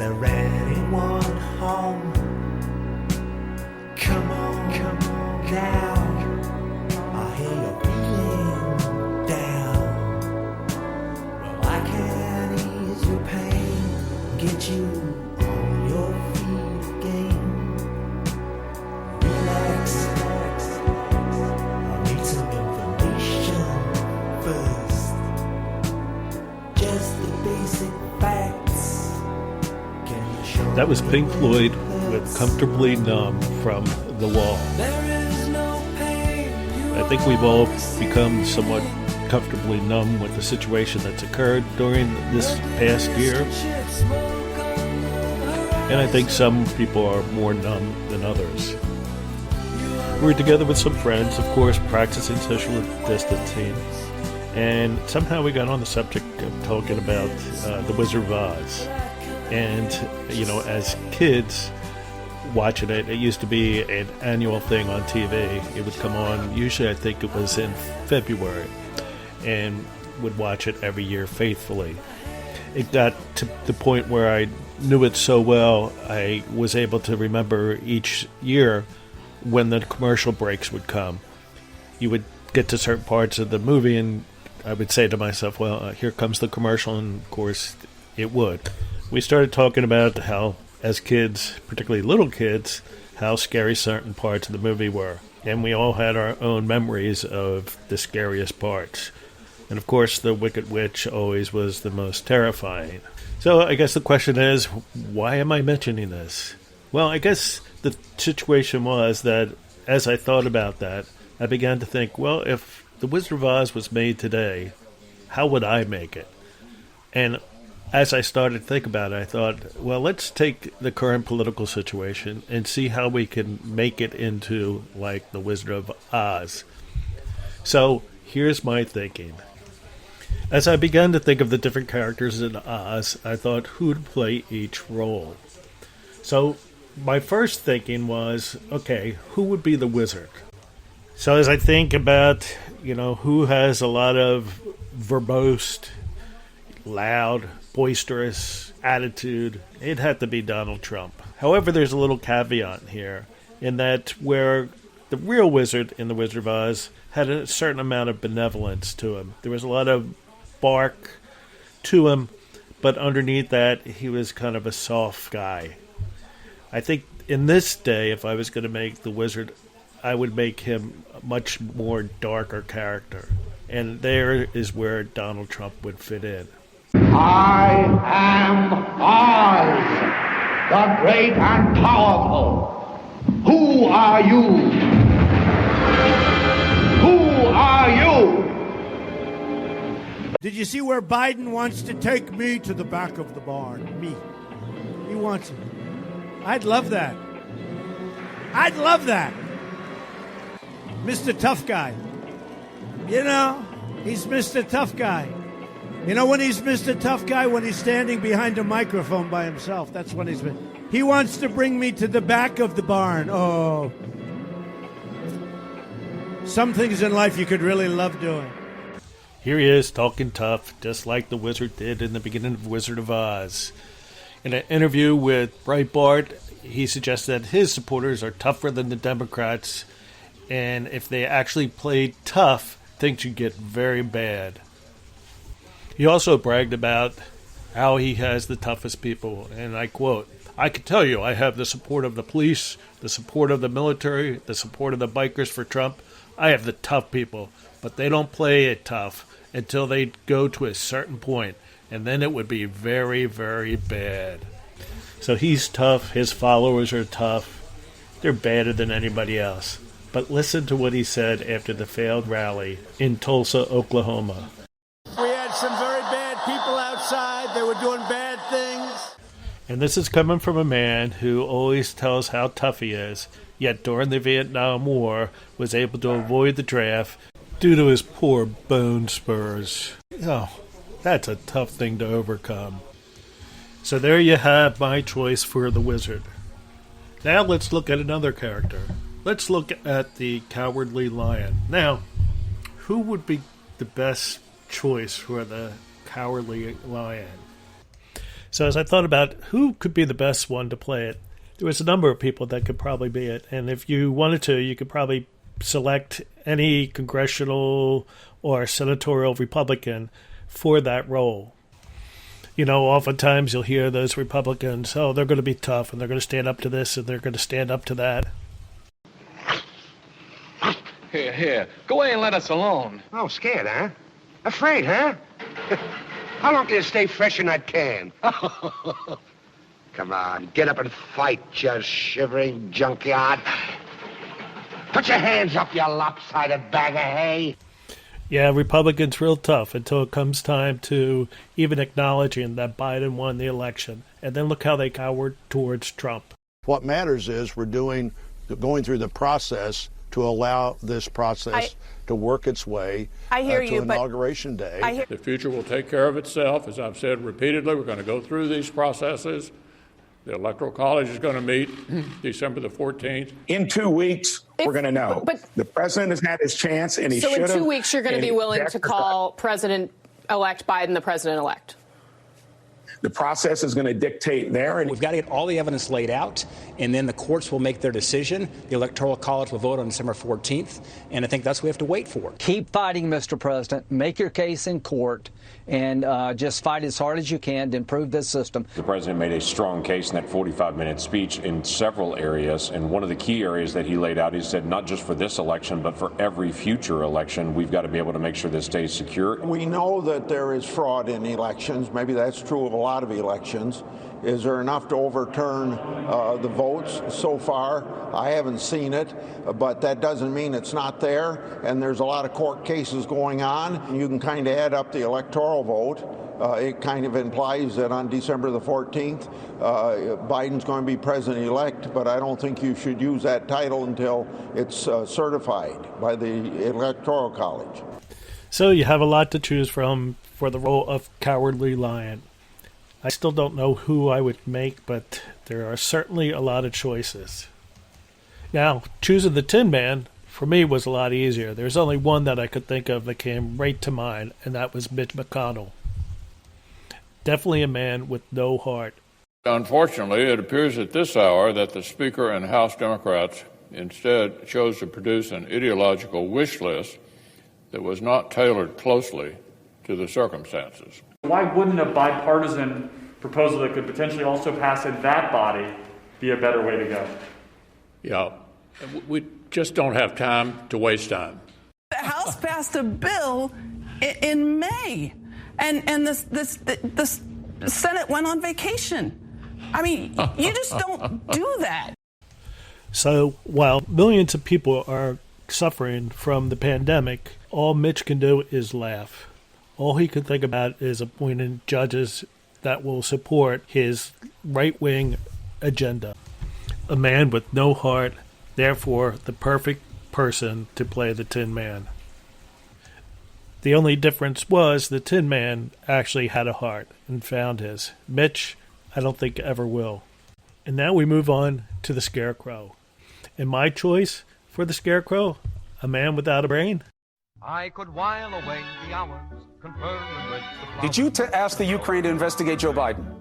there anyone home? Come on now. I hear you're feeling down. Well, I can ease your pain, get you on your feet again. Relax. I need some information first. Just the basic facts. Can you show That was me Pink where Floyd it with hurts? Comfortably Numb from The Wall. There is no pain. I think we've all become somewhat comfortably numb with the situation that's occurred during this past year. And I think some people are more numb than others. We were together with some friends, of course, practicing social distancing. And somehow we got on the subject of talking about The Wizard of Oz. And, you know, as kids watching it, it used to be an annual thing on TV. It would come on, usually I think it was in February, and would watch it every year faithfully. It got to the point where I knew it so well, I was able to remember each year when the commercial breaks would come. You would get to certain parts of the movie, and I would say to myself, well, here comes the commercial, and of course it would. We started talking about how, as kids, particularly little kids, how scary certain parts of the movie were. And we all had our own memories of the scariest parts. And of course, the Wicked Witch always was the most terrifying. So I guess the question is, why am I mentioning this? Well, I guess the situation was that as I thought about that, I began to think, well, if The Wizard of Oz was made today, how would I make it? And as I started to think about it, I thought, well, let's take the current political situation and see how we can make it into like The Wizard of Oz. So here's my thinking. As I began to think of the different characters in Oz, I thought who would play each role. So my first thinking was, okay, who would be the wizard? So as I think about, you know, who has a lot of verbose, loud, boisterous attitude, it had to be Donald Trump. However, there's a little caveat here in that where the real wizard in The Wizard of Oz had a certain amount of benevolence to him. There was a lot of bark to him, but underneath that, he was kind of a soft guy. I think in this day, if I was going to make the wizard, I would make him a much more darker character. And there is where Donald Trump would fit in. I am Oz, the great and powerful. Who are you? Who are you? Did you see where Biden wants to take me to the back of the barn? Me. He wants it. I'd love that. I'd love that. Mr. Tough Guy. You know, he's Mr. Tough Guy. You know when he's Mr. Tough Guy? When he's standing behind a microphone by himself. That's when he's been. He wants to bring me to the back of the barn. Oh. Some things in life you could really love doing. Here he is, talking tough, just like the wizard did in the beginning of Wizard of Oz. In an interview with Breitbart, he suggests that his supporters are tougher than the Democrats, and if they actually played tough, things would get very bad. He also bragged about how he has the toughest people, and I quote, "I can tell you I have the support of the police, the support of the military, the support of the bikers for Trump. I have the tough people, but they don't play it tough until they go to a certain point, and then it would be very, very bad." So he's tough, his followers are tough, they're badder than anybody else. But listen to what he said after the failed rally in Tulsa, Oklahoma. We had some very bad people outside. They were doing bad things. And this is coming from a man who always tells how tough he is, yet during the Vietnam War was able to avoid the draft due to his poor bone spurs. Oh, that's a tough thing to overcome. So there you have my choice for the wizard. Now let's look at another character. Let's look at the Cowardly Lion. Now, who would be the best choice for the Cowardly Lion? So as I thought about who could be the best one to play it, there was a number of people that could probably be it. And if you wanted to, you could probably select any congressional or senatorial Republican for that role. You know, oftentimes you'll hear those Republicans, oh, they're going to be tough and they're going to stand up to this and they're going to stand up to that. Here, go away and let us alone. Oh, scared, huh? Afraid, huh? How long can you stay fresh in that can? Come on, get up and fight, you shivering junkyard. Put your hands up, you lopsided bag of hay. Yeah, Republicans real tough until it comes time to even acknowledging that Biden won the election. And then look how they cowered towards Trump. What matters is we're going through the process to allow this process to work its way to Inauguration Day. The future will take care of itself. As I've said repeatedly, we're going to go through these processes. The Electoral College is going to meet December the 14th. In 2 weeks, we're going to know. But the president has had his chance, and he should have. So in 2 weeks, you're going to be willing to call President-elect Biden the president-elect? The process is going to dictate there. And we've got to get all the evidence laid out, and then the courts will make their decision. The Electoral College will vote on December 14th, and I think that's what we have to wait for. Keep fighting, Mr. President. Make your case in court, and just fight as hard as you can to improve this system. The president made a strong case in that 45-minute speech in several areas, and one of the key areas that he laid out, he said not just for this election, but for every future election, we've got to be able to make sure this stays secure. We know that there is fraud in elections. Maybe that's true of a lot of elections. Is there enough to overturn the votes so far? I haven't seen it, but that doesn't mean it's not there. And there's a lot of court cases going on. You can kind of add up the electoral vote. It kind of implies that on December the 14th, Biden's going to be president-elect, but I don't think you should use that title until it's certified by the Electoral College. So you have a lot to choose from for the role of Cowardly Lion. I still don't know who I would make, but there are certainly a lot of choices. Now, choosing the Tin Man, for me, was a lot easier. There's only one that I could think of that came right to mind, and that was Mitch McConnell. Definitely a man with no heart. Unfortunately, it appears at this hour that the Speaker and House Democrats instead chose to produce an ideological wish list that was not tailored closely to the circumstances. Why wouldn't a bipartisan proposal that could potentially also pass in that body be a better way to go? Yeah, we just don't have time to waste time. The House passed a bill in May, and the Senate went on vacation. I mean, you just don't do that. So while millions of people are suffering from the pandemic, all Mitch can do is laugh. All he can think about is appointing judges that will support his right-wing agenda. A man with no heart, therefore the perfect person to play the Tin Man. The only difference was the Tin Man actually had a heart and found his. Mitch, I don't think ever will. And now we move on to the Scarecrow. And my choice for the Scarecrow, a man without a brain. I could while away the hours, conferring with the Did you ask the Ukraine to investigate Joe Biden?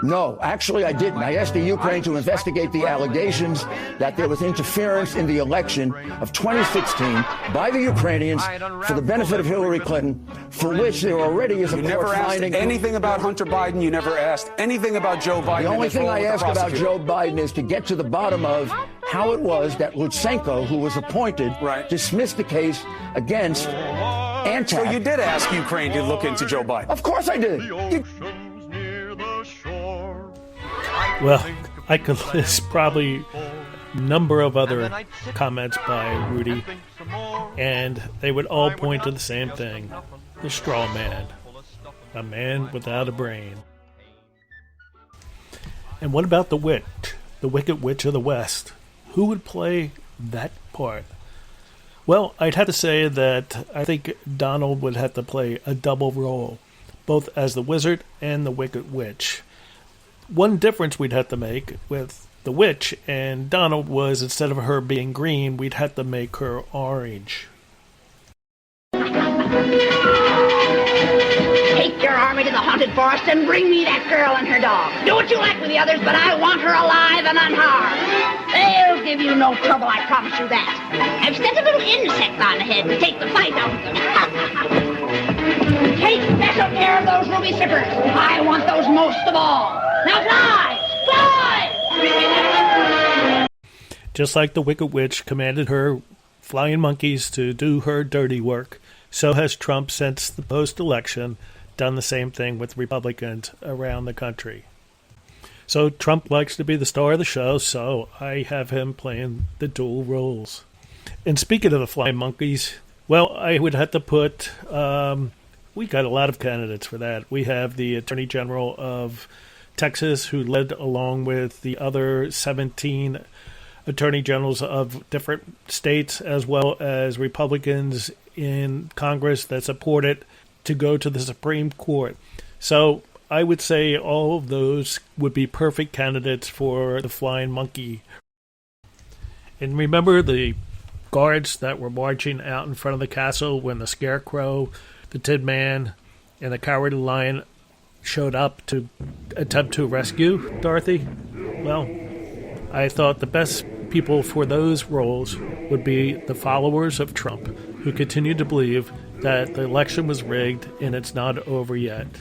No, actually I didn't. I asked the Ukraine to investigate the allegations that there was interference in the election of 2016 by the Ukrainians for the benefit of Hillary Clinton, for which there already is a court finding. You never asked anything about Hunter Biden. You never asked anything about Joe Biden. The only thing I asked about Joe Biden is to get to the bottom of how it was that Lutsenko, who was appointed, dismissed the case against Antak. So you did ask Ukraine to look into Joe Biden? Of course I did. Well, I could list probably a number of other comments by Rudy, and they would all point to the same thing, the straw man, a man without a brain. And what about the witch, the Wicked Witch of the West? Who would play that part? Well, I'd have to say that I think Donald would have to play a double role, both as the wizard and the Wicked Witch. One difference we'd have to make with the witch and Donald was instead of her being green, we'd have to make her orange. Take your army to the haunted forest and bring me that girl and her dog. Do what you like with the others, but I want her alive and unharmed. They'll give you no trouble, I promise you that. I've sent a little insect on ahead to take the fight out of them. Take special care of those ruby slippers. I want those most of all. Now fly! Fly! Just like the Wicked Witch commanded her flying monkeys to do her dirty work, so has Trump since the post-election done the same thing with Republicans around the country. So Trump likes to be the star of the show, so I have him playing the dual roles. And speaking of the flying monkeys, well, I would have to put, we got a lot of candidates for that. We have the Attorney General of Texas, who led along with the other 17 attorney generals of different states, as well as Republicans in Congress that support it, to go to the Supreme Court. So I would say all of those would be perfect candidates for the flying monkey. And remember the guards that were marching out in front of the castle when the Scarecrow, the Tin Man, and the Cowardly Lion showed up to attempt to rescue Dorothy? Well, I thought the best people for those roles would be the followers of Trump, who continue to believe that the election was rigged and it's not over yet. The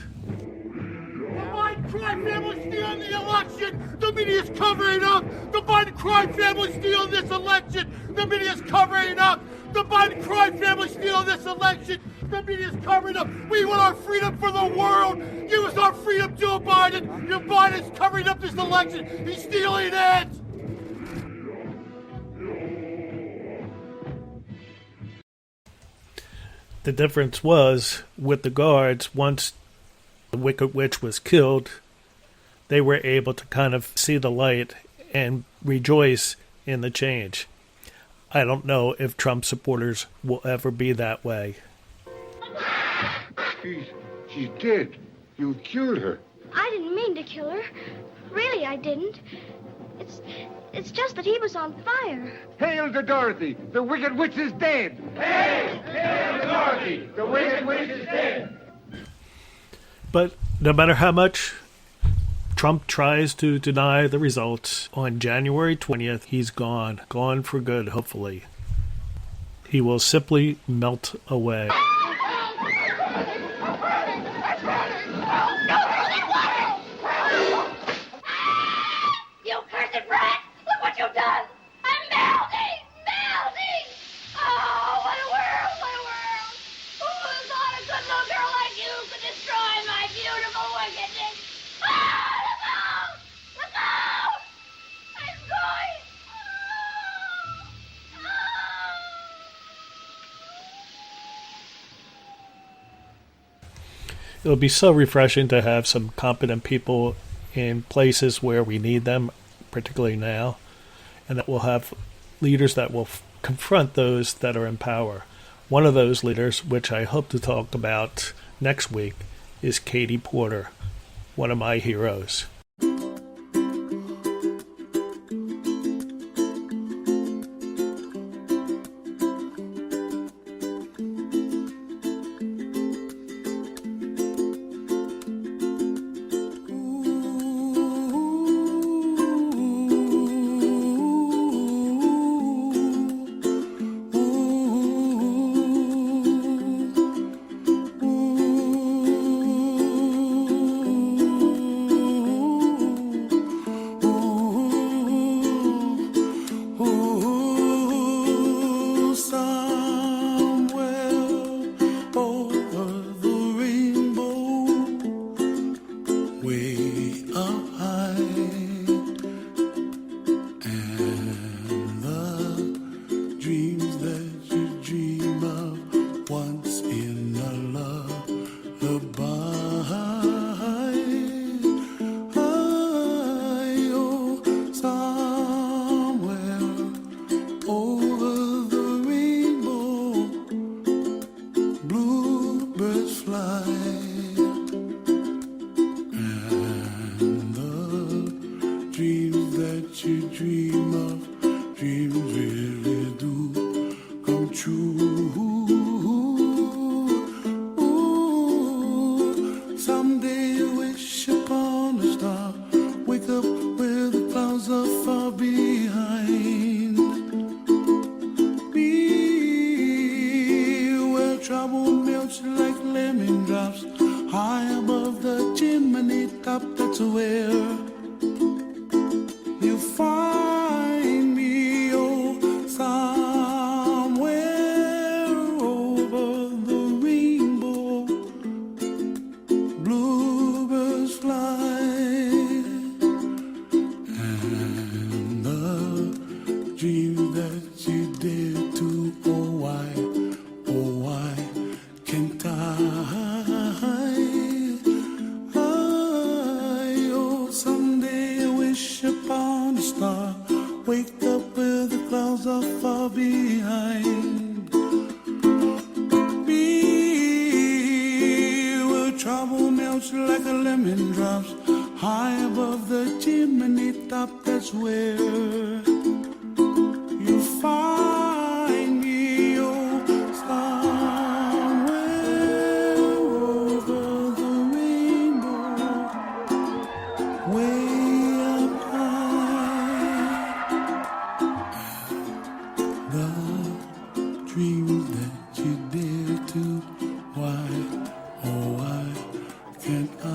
Biden crime family stealing the election! The media's covering up! The Biden crime family stealing this election! The media's covering up! The Biden crime family stealing this election! The media's covering up! We want our freedom for the world! Give us our freedom, Joe Biden! Your Biden's covering up this election! He's stealing it! The difference was, with the guards, once the Wicked Witch was killed, they were able to kind of see the light and rejoice in the change. I don't know if Trump supporters will ever be that way. She's dead. You killed her. I didn't mean to kill her. Really, I didn't. It's just that he was on fire. Hail to Dorothy! The Wicked Witch is dead! Hail! Hail to Dorothy! The Wicked Witch is dead! But no matter how much Trump tries to deny the results, on January 20th, he's gone. Gone for good, hopefully. He will simply melt away. You cursed brat! Look what you've done! I'm melting! Melting! Oh, what a world! What a world! Who thought a good little girl like you could destroy my beautiful wickedness? Ah, look out! Look out! I'm going! It would be so refreshing to have some competent people in places where we need them, particularly now, and that we'll have leaders that will confront those that are in power. One of those leaders, which I hope to talk about next week, is Katie Porter, one of my heroes. high above the chimney top, that's where you find me, oh, somewhere over the rainbow, bluebirds fly, and the dream that you did to, oh why can't I? Oh, someday I wish upon a star, wake up where the clouds are far behind me, where trouble melts like a lemon drops, high above the chimney top, that's where you find me, oh, somewhere over the rainbow, way up high. The dreams that you dare to, why, oh, why can't I?